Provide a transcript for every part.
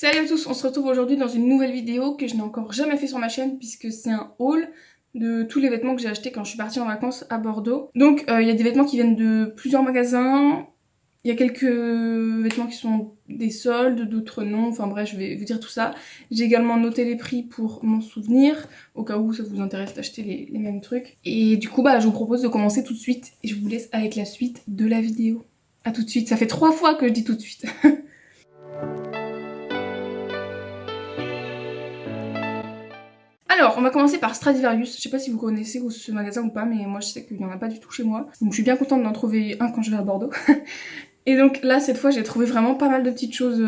Salut à tous, on se retrouve aujourd'hui dans une nouvelle vidéo que je n'ai encore jamais fait sur ma chaîne puisque c'est un haul de tous les vêtements que j'ai achetés quand je suis partie en vacances à Bordeaux. Donc il y a des vêtements qui viennent de plusieurs magasins, il y a quelques vêtements qui sont des soldes, d'autres non, enfin bref je vais vous dire tout ça. J'ai également noté les prix pour m'en souvenir, au cas où ça vous intéresse d'acheter les mêmes trucs. Et du coup je vous propose de commencer tout de suite et je vous laisse avec la suite de la vidéo. A tout de suite, ça fait 3 fois que je dis tout de suite. Alors, on va commencer par Stradivarius. Je sais pas si vous connaissez ce magasin ou pas, mais moi je sais qu'il n'y en a pas du tout chez moi. Donc je suis bien contente d'en trouver un quand je vais à Bordeaux. Et donc là, cette fois, j'ai trouvé vraiment pas mal de petites choses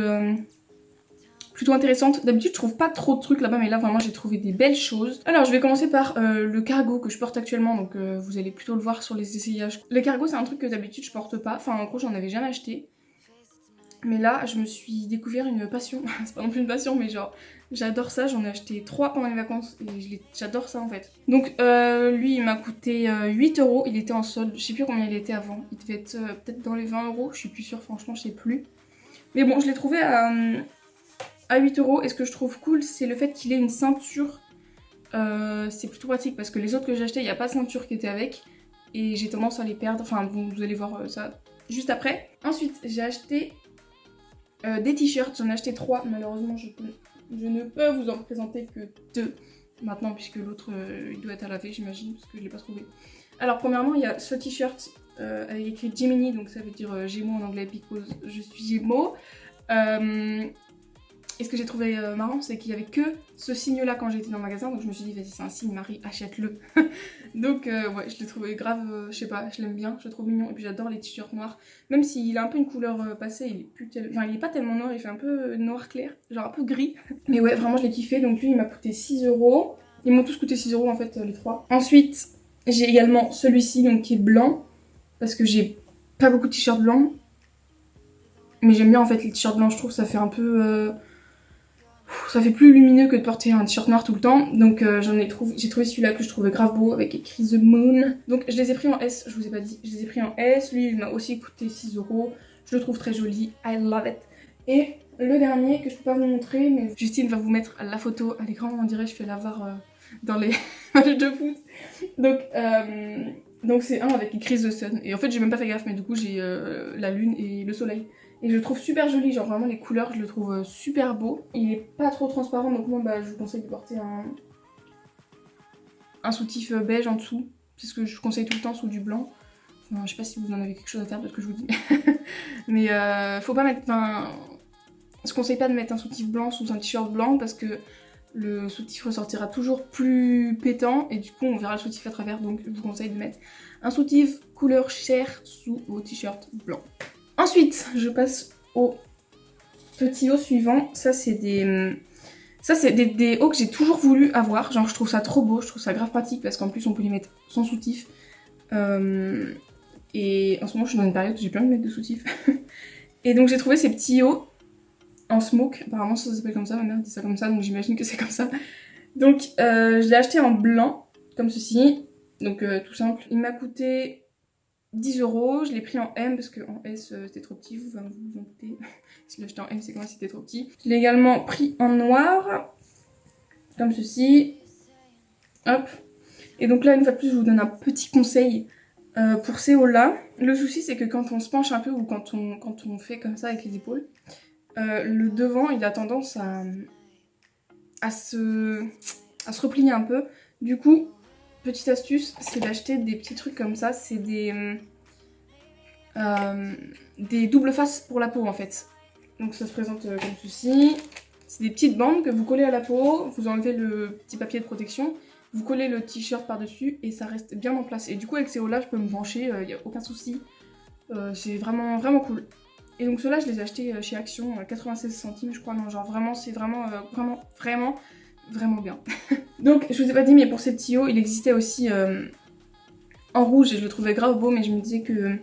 plutôt intéressantes. D'habitude, je trouve pas trop de trucs là-bas, mais là vraiment, j'ai trouvé des belles choses. Alors, je vais commencer par le cargo que je porte actuellement, donc vous allez plutôt le voir sur les essayages. Le cargo, c'est un truc que d'habitude, je porte pas. Enfin, en gros, j'en avais jamais acheté. Mais là, je me suis découvert une passion. C'est pas non plus une passion, mais genre, j'adore ça. J'en ai acheté 3 pendant les vacances et j'adore ça en fait. Donc, lui, il m'a coûté 8 €. Il était en solde. Je sais plus combien il était avant. Il devait être peut-être dans les 20 €. Je suis plus sûre, franchement, je sais plus. Mais bon, je l'ai trouvé à 8 €. Et ce que je trouve cool, c'est le fait qu'il ait une ceinture. C'est plutôt pratique parce que les autres que j'ai achetés, il n'y a pas de ceinture qui était avec. Et j'ai tendance à les perdre. Enfin, vous allez voir ça juste après. Ensuite, j'ai acheté des t-shirts, j'en ai acheté 3, malheureusement je ne peux vous en présenter que 2 maintenant puisque l'autre il doit être à laver j'imagine parce que je l'ai pas trouvé. Alors premièrement il y a ce t-shirt avec écrit Gemini, donc ça veut dire Gémeaux en anglais because je suis Gémeaux. Et ce que j'ai trouvé marrant, c'est qu'il y avait que ce signe-là quand j'étais dans le magasin, donc je me suis dit, vas-y, c'est un signe, Marie, achète-le. Donc, ouais, je l'ai trouvé grave, je sais pas, je l'aime bien, je le trouve mignon, et puis j'adore les t-shirts noirs. Même s'il a un peu une couleur passée, il est pas tellement noir, il fait un peu noir clair, genre un peu gris. Mais ouais, vraiment, je l'ai kiffé, donc lui, il m'a coûté 6 €. Ils m'ont tous coûté 6 € en fait, les 3. Ensuite, j'ai également celui-ci, donc qui est blanc, parce que j'ai pas beaucoup de t-shirts blancs. Mais j'aime bien en fait les t-shirts blancs, je trouve ça fait un peu... ça fait plus lumineux que de porter un t-shirt noir tout le temps. Donc j'ai trouvé celui-là que je trouvais grave beau avec écrit The Moon. Donc je les ai pris en S, je vous ai pas dit. Je les ai pris en S, lui il m'a aussi coûté 6 €. Je le trouve très joli, I love it. Et le dernier que je peux pas vous montrer, mais Justine va vous mettre la photo à l'écran, on dirait je fais la VAR dans les matchs de foot. Donc c'est un avec écrit The Sun. Et en fait j'ai même pas fait gaffe, mais du coup j'ai la lune et le soleil. Et je le trouve super joli, genre vraiment les couleurs, je le trouve super beau. Il est pas trop transparent, donc moi je vous conseille de porter un soutif beige en dessous. C'est ce que je conseille tout le temps sous du blanc. Enfin, je sais pas si vous en avez quelque chose à faire de ce que je vous dis. Mais faut pas mettre... Enfin, je conseille pas de mettre un soutif blanc sous un t-shirt blanc parce que le soutif ressortira toujours plus pétant et du coup on verra le soutif à travers. Donc je vous conseille de mettre un soutif couleur chair sous vos t-shirts blancs. Ensuite, je passe au petit haut suivant. Ça, c'est des hauts que j'ai toujours voulu avoir. Genre, je trouve ça trop beau, je trouve ça grave pratique parce qu'en plus, on peut les mettre sans soutif. Et en ce moment, je suis dans une période où j'ai plein de mettre de soutif. Et donc, j'ai trouvé ces petits hauts en smoke. Apparemment, ça s'appelle comme ça. Ma mère dit ça comme ça, donc j'imagine que c'est comme ça. Donc, je l'ai acheté en blanc, comme ceci. Donc, tout simple. Il m'a coûté 10 €, je l'ai pris en M parce qu'en S c'était trop petit, vous vous en doutez. Si je l'ai acheté en M, c'est que moi c'était trop petit. Je l'ai également pris en noir, comme ceci. Hop. Et donc là, une fois de plus, je vous donne un petit conseil pour ces hauts-là. Le souci, c'est que quand on se penche un peu ou quand on fait comme ça avec les épaules, le devant, il a tendance à se replier un peu. Du coup, petite astuce, c'est d'acheter des petits trucs comme ça, c'est des doubles faces pour la peau en fait. Donc ça se présente comme ceci. C'est des petites bandes que vous collez à la peau, vous enlevez le petit papier de protection, vous collez le t-shirt par-dessus et ça reste bien en place. Et du coup avec ces hauts-là, je peux me pencher, il n'y a aucun souci. C'est vraiment, vraiment cool. Et donc ceux-là, je les ai achetés chez Action, 96 centimes je crois. Non, genre vraiment, c'est vraiment bien. Donc je vous ai pas dit, mais pour ces petits hauts, il existait aussi en rouge et je le trouvais grave beau, mais je me disais que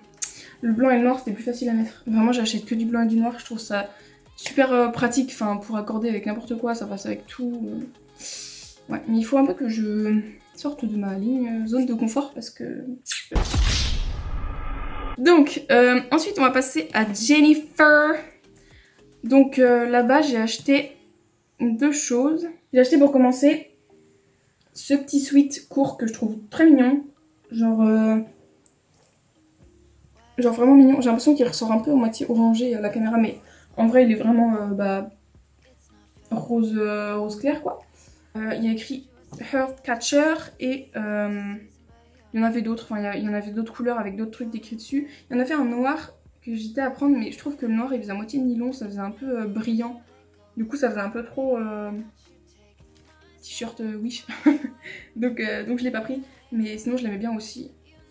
le blanc et le noir c'était plus facile à mettre. Vraiment, j'achète que du blanc et du noir, je trouve ça super pratique, enfin pour accorder avec n'importe quoi, ça passe avec tout. Ouais, mais il faut un peu que je sorte de ma ligne zone de confort parce que... Donc, ensuite on va passer à Jennifer. Donc là-bas j'ai acheté 2 choses. J'ai acheté pour commencer ce petit sweat court que je trouve très mignon. Genre vraiment mignon. J'ai l'impression qu'il ressort un peu au moitié orangé à la caméra, mais en vrai il est vraiment rose clair quoi. Il y a écrit Heart Catcher et il y en avait d'autres, enfin il y en avait d'autres couleurs avec d'autres trucs décrits dessus. Il y en avait un noir que j'hésitais à prendre, mais je trouve que le noir il faisait à moitié nylon, ça faisait un peu brillant. Du coup ça faisait un peu trop t-shirt Wish. donc je l'ai pas pris, mais sinon je l'aimais bien aussi.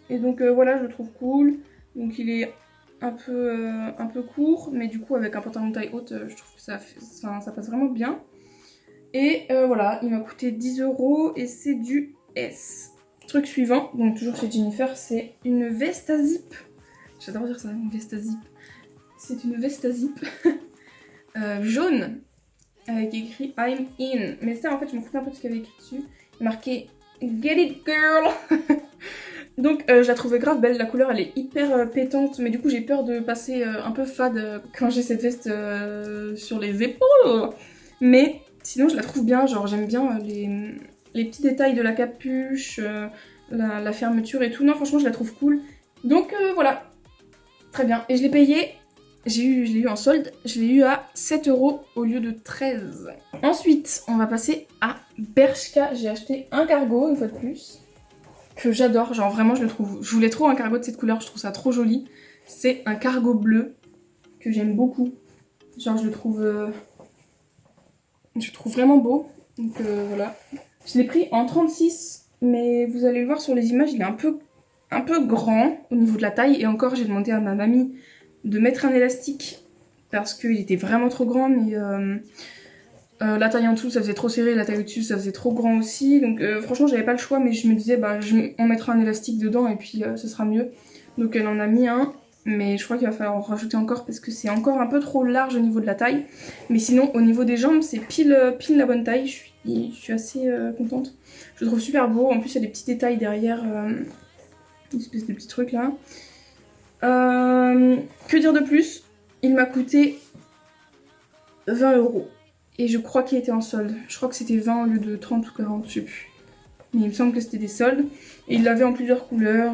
Et donc voilà, je le trouve cool. Donc il est un peu court, mais du coup avec un pantalon taille haute, je trouve que ça passe vraiment bien. Et voilà, il m'a coûté 10 € et c'est du S. Truc suivant, donc toujours chez Jennifer, c'est une veste à zip. J'adore dire ça, une veste à zip. C'est une veste à zip jaune avec écrit I'm in. Mais ça en fait je m'en foutais un peu de ce qu'il y avait écrit dessus. Il marqué Get it girl. Donc je la trouvais grave belle, la couleur elle est hyper pétante, mais du coup j'ai peur de passer un peu fade quand j'ai cette veste sur les épaules. Mais sinon je la trouve bien, genre j'aime bien les petits détails de la capuche, la fermeture et tout. Non franchement je la trouve cool. Donc voilà, très bien. Et je l'ai payé, je l'ai eu en solde, je l'ai eu à 7 € au lieu de 13. Ensuite on va passer à Bershka, j'ai acheté un cargo une fois de plus. Que j'adore, genre vraiment je le trouve. Je voulais trop un cargo de cette couleur, je trouve ça trop joli. C'est un cargo bleu que j'aime beaucoup. Genre je le trouve vraiment beau. Donc voilà. Je l'ai pris en 36, mais vous allez le voir sur les images, il est un peu grand au niveau de la taille. Et encore j'ai demandé à ma mamie de mettre un élastique parce qu'il était vraiment trop grand, mais la taille en dessous ça faisait trop serré, la taille au-dessus ça faisait trop grand aussi, donc franchement j'avais pas le choix, mais je me disais on mettra un élastique dedans et puis ce sera mieux. Donc elle en a mis un, mais je crois qu'il va falloir en rajouter encore parce que c'est encore un peu trop large au niveau de la taille. Mais sinon au niveau des jambes c'est pile la bonne taille, je suis assez contente. Je le trouve super beau, en plus il y a des petits détails derrière, une espèce de petits trucs là. Que dire de plus? Il m'a coûté 20 €. Et je crois qu'il était en solde. Je crois que c'était 20 au lieu de 30 ou 40, je sais plus. Mais il me semble que c'était des soldes. Et il l'avait en plusieurs couleurs.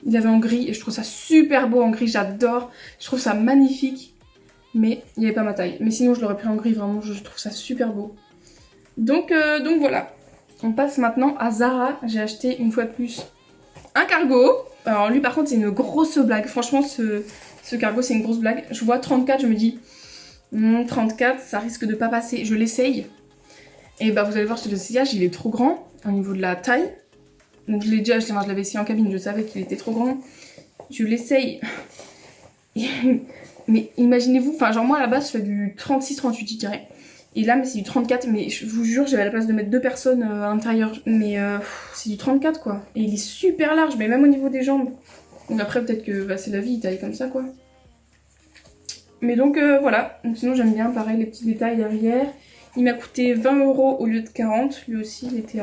Il l'avait en gris. Et je trouve ça super beau en gris, j'adore. Je trouve ça magnifique. Mais il n'y avait pas ma taille. Mais sinon je l'aurais pris en gris, vraiment, je trouve ça super beau. Donc voilà. On passe maintenant à Zara. J'ai acheté une fois de plus un cargo. Alors lui par contre c'est une grosse blague. Franchement ce cargo c'est une grosse blague. Je vois 34, je me dis... 34, ça risque de pas passer. Je l'essaye. Et bah vous allez voir sur l'essayage, il est trop grand au niveau de la taille. Donc je l'ai déjà acheté, je l'avais essayé en cabine, je savais qu'il était trop grand. Je l'essaye. Mais imaginez-vous, enfin genre moi à la base je fais du 36-38 je dirais. Et là mais c'est du 34, mais je vous jure j'avais la place de mettre 2 personnes à l'intérieur. Mais c'est du 34 quoi. Et il est super large, mais même au niveau des jambes. Donc après peut-être que c'est la vie, il taille comme ça quoi. Mais donc voilà, donc, sinon j'aime bien pareil les petits détails derrière. Il m'a coûté 20 € au lieu de 40, lui aussi il était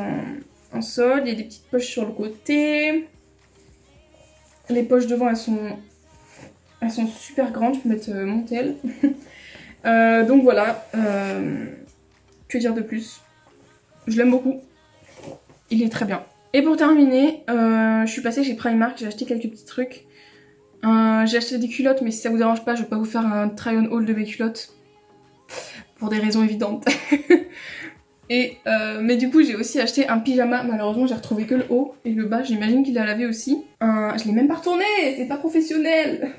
en solde. Il y a des petites poches sur le côté. Les poches devant elles sont super grandes, je peux mettre mon tel. Donc voilà, que dire de plus? Je l'aime beaucoup, il est très bien. Et pour terminer, je suis passée chez Primark, j'ai acheté quelques petits trucs. J'ai acheté des culottes, mais si ça vous dérange pas, je vais pas vous faire un try on haul de mes culottes. Pour des raisons évidentes. Et mais du coup, j'ai aussi acheté un pyjama. Malheureusement, j'ai retrouvé que le haut. Et le bas, j'imagine qu'il l'a lavé aussi. Je l'ai même pas retourné, c'est pas professionnel.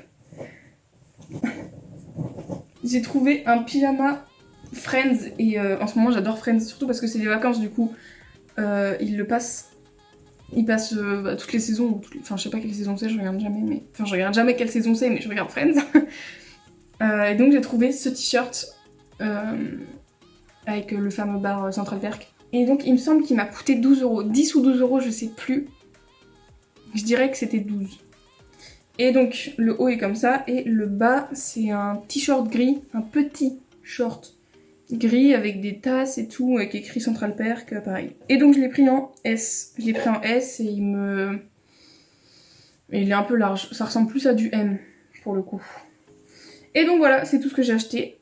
J'ai trouvé un pyjama Friends. Et en ce moment, j'adore Friends, surtout parce que c'est les vacances, du coup. Il le passe. Il passe toutes les saisons, enfin je sais pas quelle saison c'est, je regarde jamais, mais... Enfin je regarde jamais quelle saison c'est, mais je regarde Friends. Et donc j'ai trouvé ce t-shirt avec le fameux bar Central Perk. Et donc il me semble qu'il m'a coûté 12 €, 10 ou 12 €, je sais plus. Je dirais que c'était 12. Et donc le haut est comme ça, et le bas c'est un t-shirt gris, un petit short gris avec des tasses et tout, avec écrit Central Perk, pareil. Et donc je l'ai pris en S. Je l'ai pris en S et il est un peu large. Ça ressemble plus à du M pour le coup. Et donc voilà, c'est tout ce que j'ai acheté.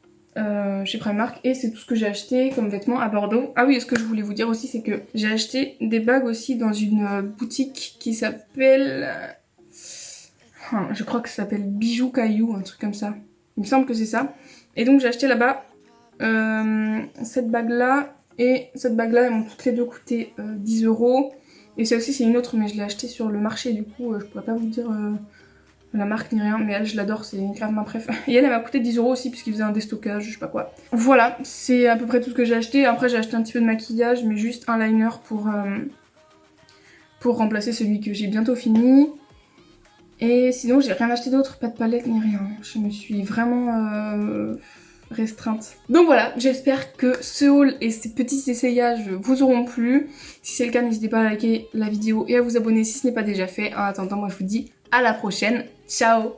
chez Primark et c'est tout ce que j'ai acheté comme vêtements à Bordeaux. Ah oui, et ce que je voulais vous dire aussi, c'est que j'ai acheté des bagues aussi dans une boutique qui s'appelle... je crois que ça s'appelle Bijoux Caillou, un truc comme ça. Il me semble que c'est ça. Et donc j'ai acheté là-bas cette bague-là et cette bague-là, elles m'ont toutes les deux coûté 10 €. Et celle-ci c'est une autre, mais je l'ai achetée sur le marché, du coup je pourrais pas vous dire la marque ni rien, mais elle je l'adore, c'est grave ma préf. Et elle m'a coûté 10 € aussi puisqu'il faisait un déstockage, je sais pas quoi. Voilà, c'est à peu près tout ce que j'ai acheté. Après j'ai acheté un petit peu de maquillage, mais juste un liner pour remplacer celui que j'ai bientôt fini. Et sinon j'ai rien acheté d'autre, pas de palette ni rien. Je me suis vraiment restreinte. Donc voilà, j'espère que ce haul et ces petits essayages vous auront plu. Si c'est le cas, n'hésitez pas à liker la vidéo et à vous abonner si ce n'est pas déjà fait. En attendant, moi je vous dis à la prochaine. Ciao!